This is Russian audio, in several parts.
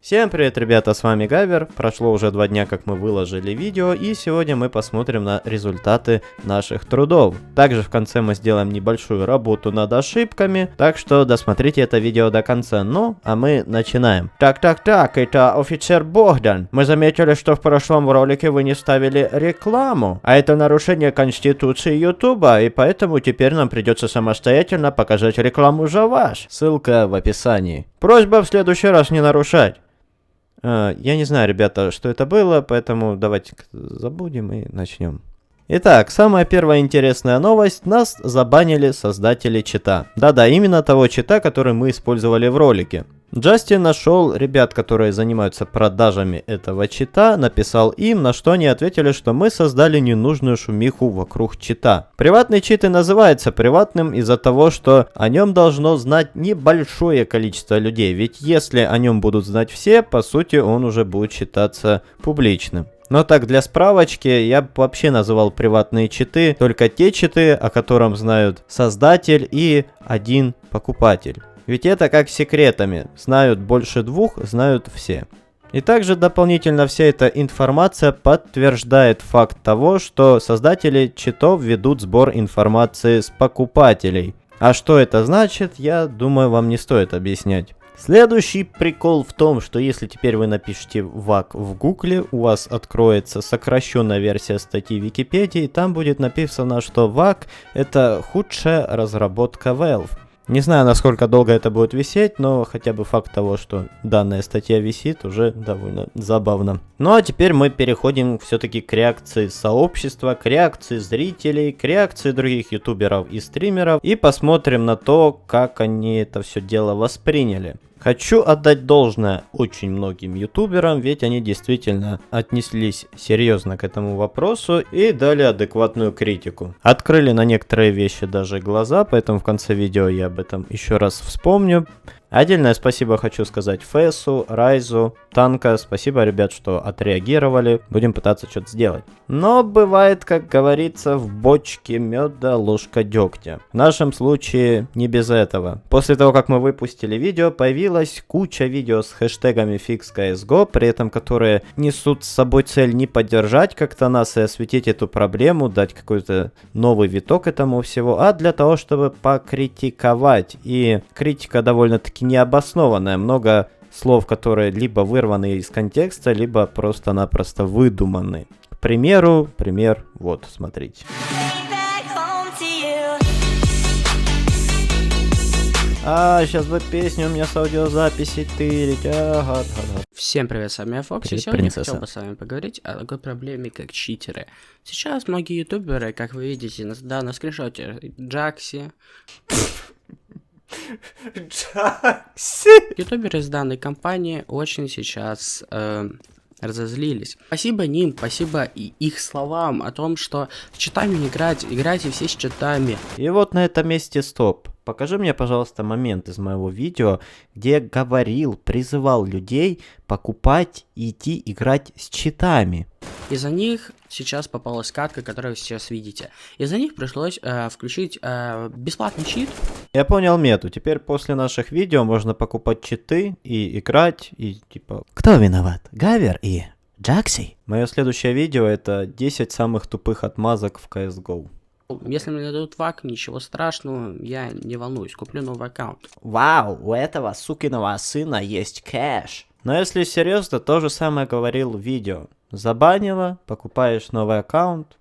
Всем привет, ребята, с вами Гавер. Прошло уже 2 дня, как мы выложили видео, и сегодня мы посмотрим на результаты наших трудов. Также в конце мы сделаем небольшую работу над ошибками, так что досмотрите это видео до конца. Ну, а мы начинаем. Так, это офицер Богдан. Мы заметили, что в прошлом ролике вы не ставили рекламу, а это нарушение конституции Ютуба, и поэтому теперь нам придется самостоятельно показать рекламу за вас. Ссылка в описании. Просьба в следующий раз не нарушать. Я не знаю, ребята, что это было, поэтому давайте забудем и начнем. Итак, самая первая интересная новость. Нас забанили создатели чита. Да-да, именно того чита, который мы использовали в ролике. Джастин нашел ребят, которые занимаются продажами этого чита, написал им, на что они ответили, что мы создали ненужную шумиху вокруг чита. Приватный чит и называется приватным из-за того, что о нем должно знать небольшое количество людей, ведь если о нем будут знать все, по сути он уже будет считаться публичным. Но так, для справочки, я бы вообще называл приватные читы только те читы, о котором знают создатель и один покупатель. Ведь это как с секретами. Знают больше двух, знают все. И также дополнительно вся эта информация подтверждает факт того, что создатели читов ведут сбор информации с покупателей. А что это значит, я думаю, вам не стоит объяснять. Следующий прикол в том, что если теперь вы напишите VAC в гугле, у вас откроется сокращенная версия статьи Википедии, и там будет написано, что VAC это худшая разработка Valve. Не знаю, насколько долго это будет висеть, но хотя бы факт того, что данная статья висит, уже довольно забавно. Ну а теперь мы переходим все-таки к реакции сообщества, к реакции зрителей, к реакции других ютуберов и стримеров, и посмотрим на то, как они это все дело восприняли. Хочу отдать должное очень многим ютуберам, ведь они действительно отнеслись серьезно к этому вопросу и дали адекватную критику. Открыли на некоторые вещи даже глаза, поэтому в конце видео я об этом еще раз вспомню. Отдельное спасибо хочу сказать Фэсу, Райзу, Танка. Спасибо, ребят, что отреагировали. Будем пытаться что-то сделать. Но бывает, как говорится, в бочке меда ложка дегтя. В нашем случае не без этого. После того, как мы выпустили видео, появилась куча видео с хэштегами FixCSGO, при этом которые несут с собой цель не поддержать как-то нас и осветить эту проблему, дать какой-то новый виток этому всего, а для того, чтобы покритиковать. И критика довольно-таки необоснованная, много слов, которые либо вырваны из контекста, либо просто-напросто выдуманы. К примеру, пример, вот, смотрите. Сейчас будет песня у меня с аудиозаписи тырить. Всем привет, с вами Фокси. Привет, Сегодня принцесса. хотел бы с вами поговорить о такой проблеме, как читеры. Сейчас многие ютуберы, как вы видите на скриншоте, Джакси, ютуберы из данной компании очень сейчас разозлились. Спасибо ним, спасибо и их словам о том, что с читами не играть, играйте все с читами. И вот на этом месте стоп. Покажи мне, пожалуйста, момент из моего видео, где я говорил, призывал людей покупать и идти играть с читами. Из-за них сейчас попалась катка, которую вы сейчас видите. Из-за них пришлось включить бесплатный чит. Я понял мету. Теперь после наших видео можно покупать читы и играть, и типа... Кто виноват? Гавер и Джакси? Мое следующее видео это 10 самых тупых отмазок в CSGO. Если мне дадут вак, ничего страшного, я не волнуюсь, куплю новый аккаунт. Вау, у этого сукиного сына есть кэш. Но если серьезно, то же самое говорил в видео. Забанило, покупаешь новый аккаунт.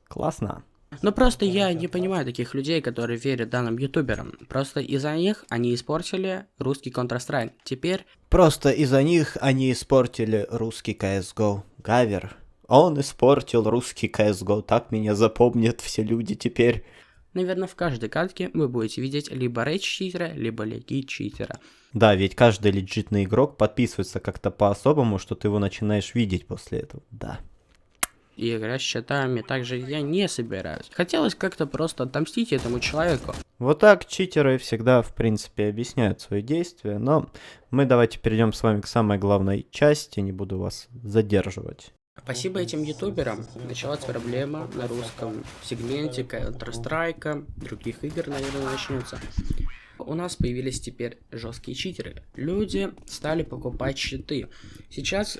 Классно. Но просто я не понимаю таких людей, которые верят данным ютуберам. Просто из-за них они испортили русский Counter-Strike. Теперь... Просто из-за них они испортили русский CSGO. Гавер. Он испортил русский CSGO. Так меня запомнят все люди теперь. Наверное, в каждой катке вы будете видеть либо рейдж-читера, либо леги-читера. Да, ведь каждый легитный игрок подписывается как-то по-особому, что ты его начинаешь видеть после этого. Да. И играть с читами также я не собираюсь. Хотелось как-то просто отомстить этому человеку. Вот так читеры всегда, в принципе, объясняют свои действия. Но мы давайте перейдем с вами к самой главной части. Не буду вас задерживать. Спасибо этим ютуберам началась проблема на русском сегменте Counter-Strike, других игр, наверное, начнется. У нас появились теперь жесткие читеры. Люди стали покупать читы. Сейчас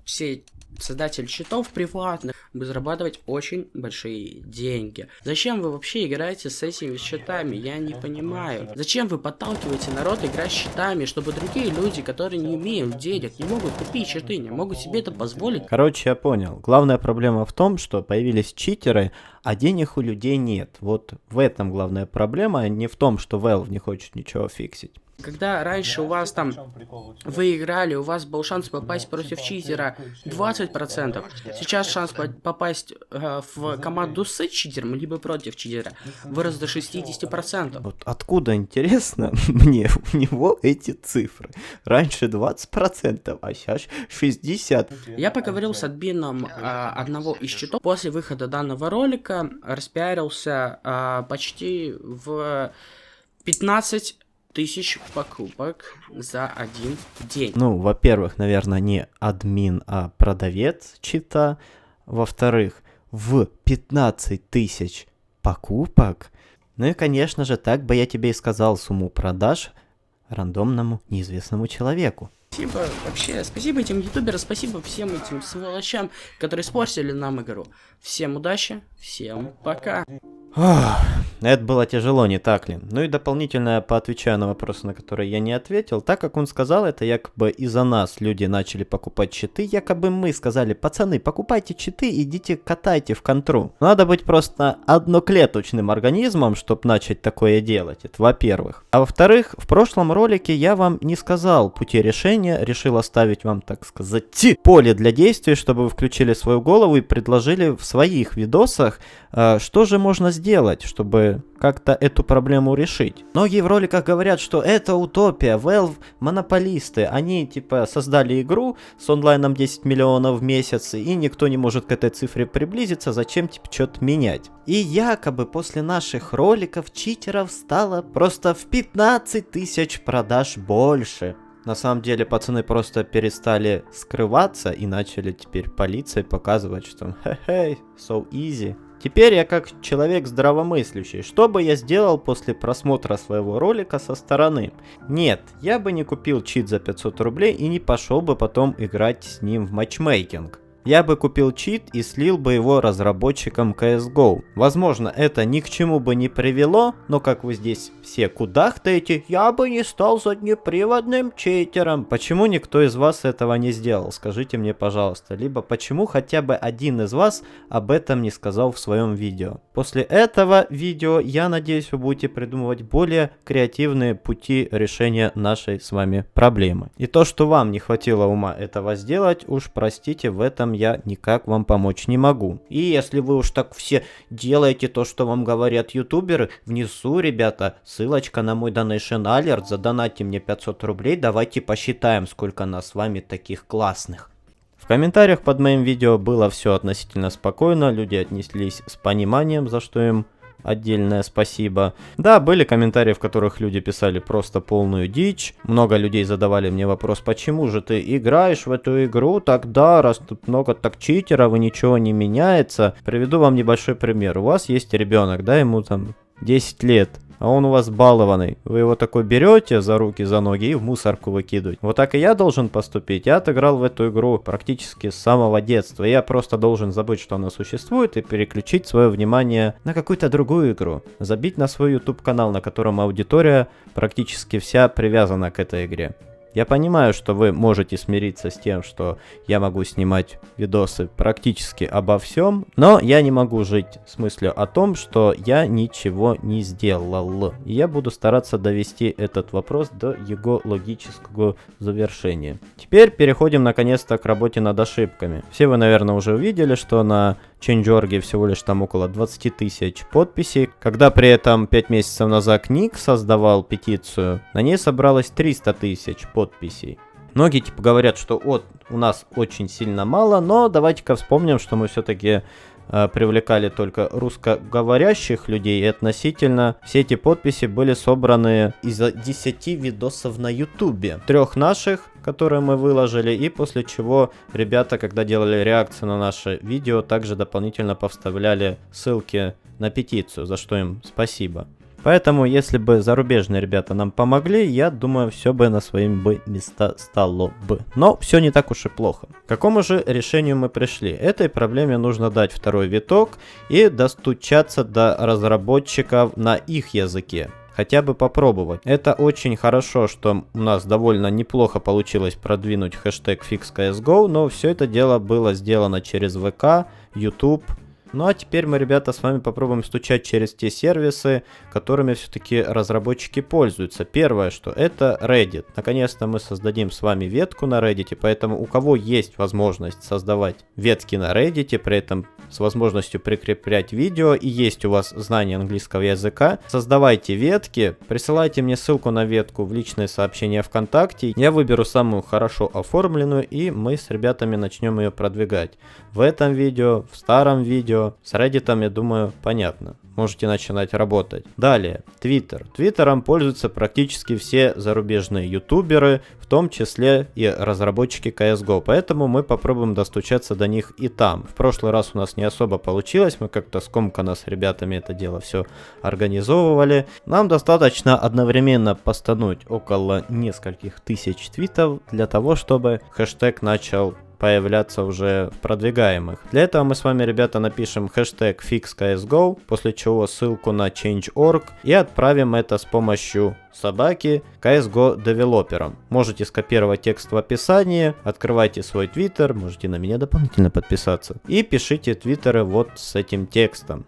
все создатели читов приватных будут зарабатывать очень большие деньги. Зачем вы вообще играете с этими читами? Я не понимаю. Зачем вы подталкиваете народ играть с читами, чтобы другие люди, которые не имеют денег, не могут купить читы, не могут себе это позволить? Короче, я понял. Главная проблема в том, что появились читеры, а денег у людей нет. Вот в этом главная проблема, а не в том, что Valve не хочет ничего фиксить. Когда раньше у вас там, вы играли, у вас был шанс попасть против читера 20%, сейчас шанс попасть в команду с читером, либо против читера, вырос до 60%. Вот откуда, интересно, мне у него эти цифры? Раньше 20%, а сейчас 60%. Я поговорил с админом одного из читов. После выхода данного ролика распиарился почти в 15 тысяч покупок за один день. Ну, во-первых, наверное, не админ, а продавец чита. Во-вторых, в 15 тысяч покупок. Ну и, конечно же, так бы я тебе и сказал сумму продаж рандомному неизвестному человеку. Спасибо вообще, спасибо этим ютуберам, спасибо всем этим сволочам, которые испортили нам игру. Всем удачи, всем пока. Это было тяжело, не так ли? Ну и дополнительно поотвечаю на вопросы, на которые я не ответил. Так как он сказал, это якобы из-за нас люди начали покупать читы. Якобы мы сказали: пацаны, покупайте читы, идите катайте в контру. Надо быть просто одноклеточным организмом, чтобы начать такое делать. Это во-первых. А во-вторых, в прошлом ролике я вам не сказал пути решения. Решил оставить вам, так сказать, поле для действий, чтобы вы включили свою голову и предложили в своих видосах, что же можно сделать, чтобы как-то эту проблему решить. Многие в роликах говорят, что это утопия, Valve монополисты, они типа создали игру с онлайном 10 миллионов в месяц, и никто не может к этой цифре приблизиться, зачем типа что-то менять. И якобы после наших роликов читеров стало просто в 15 тысяч продаж больше. На самом деле пацаны просто перестали скрываться и начали теперь полиции показывать, что хе-хей, so easy. Теперь я как человек здравомыслящий, что бы я сделал после просмотра своего ролика со стороны? Нет, я бы не купил чит за 500 рублей и не пошел бы потом играть с ним в матчмейкинг. Я бы купил чит и слил бы его разработчикам CSGO. Возможно, это ни к чему бы не привело, но как вы здесь все кудахтаете, я бы не стал заднеприводным читером. Почему никто из вас этого не сделал? Скажите мне, пожалуйста. Либо почему хотя бы один из вас об этом не сказал в своем видео. После этого видео, я надеюсь, вы будете придумывать более креативные пути решения нашей с вами проблемы. И то, что вам не хватило ума этого сделать, уж простите, в этом я никак вам помочь не могу. И если вы уж так все делаете то, что вам говорят ютуберы, внизу, ребята, ссылочка на мой Donation Alert, задонатьте мне 500 рублей, давайте посчитаем, сколько нас с вами таких классных. В комментариях под моим видео было все относительно спокойно, люди отнеслись с пониманием, за что им отдельное спасибо. Да, были комментарии, в которых люди писали просто полную дичь. Много людей задавали мне вопрос: почему же ты играешь в эту игру тогда, раз тут много так читеров и ничего не меняется. Приведу вам небольшой пример. У вас есть ребенок, да, ему там 10 лет. А он у вас балованный. Вы его такой берете за руки, за ноги и в мусорку выкидываете. Вот так и я должен поступить. Я отыграл в эту игру практически с самого детства. Я просто должен забыть, что она существует, и переключить свое внимание на какую-то другую игру. Забить на свой YouTube канал, на котором аудитория практически вся привязана к этой игре. Я понимаю, что вы можете смириться с тем, что я могу снимать видосы практически обо всем, но я не могу жить с мыслью о том, что я ничего не сделал. И я буду стараться довести этот вопрос до его логического завершения. Теперь переходим наконец-то к работе над ошибками. Все вы, наверное, уже увидели, что на Change.org всего лишь там около 20 тысяч подписей. Когда при этом 5 месяцев назад Ник создавал петицию, на ней собралось 300 тысяч подписей. Многие типа говорят, что вот у нас очень сильно мало, но давайте-ка вспомним, что мы все-таки привлекали только русскоговорящих людей, и относительно все эти подписи были собраны из 10 видосов на ютубе. 3 наших, которые мы выложили, и после чего ребята, когда делали реакцию на наше видео, также дополнительно повставляли ссылки на петицию, за что им спасибо. Поэтому, если бы зарубежные ребята нам помогли, я думаю, все бы на свои бы места стало бы. Но все не так уж и плохо. К какому же решению мы пришли? Этой проблеме нужно дать второй виток и достучаться до разработчиков на их языке. Хотя бы попробовать. Это очень хорошо, что у нас довольно неплохо получилось продвинуть хэштег FixCSGO, но все это дело было сделано через ВК, YouTube. Ну а теперь мы, ребята, с вами попробуем стучать через те сервисы, которыми все-таки разработчики пользуются. Первое, что это Reddit. Наконец-то мы создадим с вами ветку на Reddit, поэтому у кого есть возможность создавать ветки на Reddit, при этом с возможностью прикреплять видео и есть у вас знание английского языка, создавайте ветки, присылайте мне ссылку на ветку в личные сообщения ВКонтакте. Я выберу самую хорошо оформленную и мы с ребятами начнем ее продвигать. В этом видео, в старом видео. С Reddit, я думаю, понятно. Можете начинать работать. Далее, Twitter. Твиттером пользуются практически все зарубежные ютуберы, в том числе и разработчики CSGO. Поэтому мы попробуем достучаться до них и там. В прошлый раз у нас не особо получилось. Мы как-то скомканно с ребятами это дело все организовывали. Нам достаточно одновременно постануть около нескольких тысяч твитов для того, чтобы хэштег начал появляться уже в продвигаемых. Для этого мы с вами, ребята, напишем хэштег FixCSGO, после чего ссылку на Change.org и отправим это с помощью собаки CSGO девелоперам. Можете скопировать текст в описании, открывайте свой твиттер, можете на меня дополнительно подписаться и пишите твиттеры вот с этим текстом.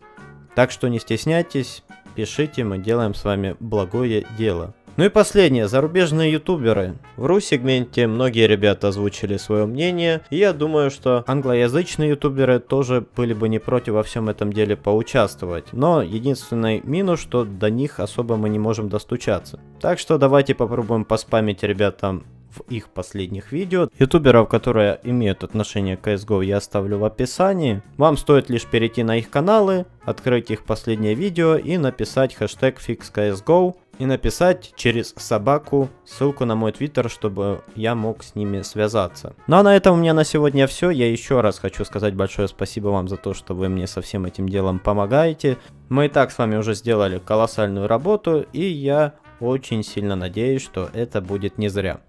Так что не стесняйтесь, пишите, мы делаем с вами благое дело. Ну и последнее, зарубежные ютуберы. В ру-сегменте многие ребята озвучили свое мнение, и я думаю, что англоязычные ютуберы тоже были бы не против во всем этом деле поучаствовать. Но единственный минус, что до них особо мы не можем достучаться. Так что давайте попробуем поспамить ребятам в их последних видео. Ютуберов, которые имеют отношение к CSGO, я оставлю в описании. Вам стоит лишь перейти на их каналы, открыть их последнее видео и написать хэштег FixCSGO. И написать через собаку ссылку на мой твиттер, чтобы я мог с ними связаться. Ну а на этом у меня на сегодня все. Я еще раз хочу сказать большое спасибо вам за то, что вы мне со всем этим делом помогаете. Мы и так с вами уже сделали колоссальную работу, и я очень сильно надеюсь, что это будет не зря.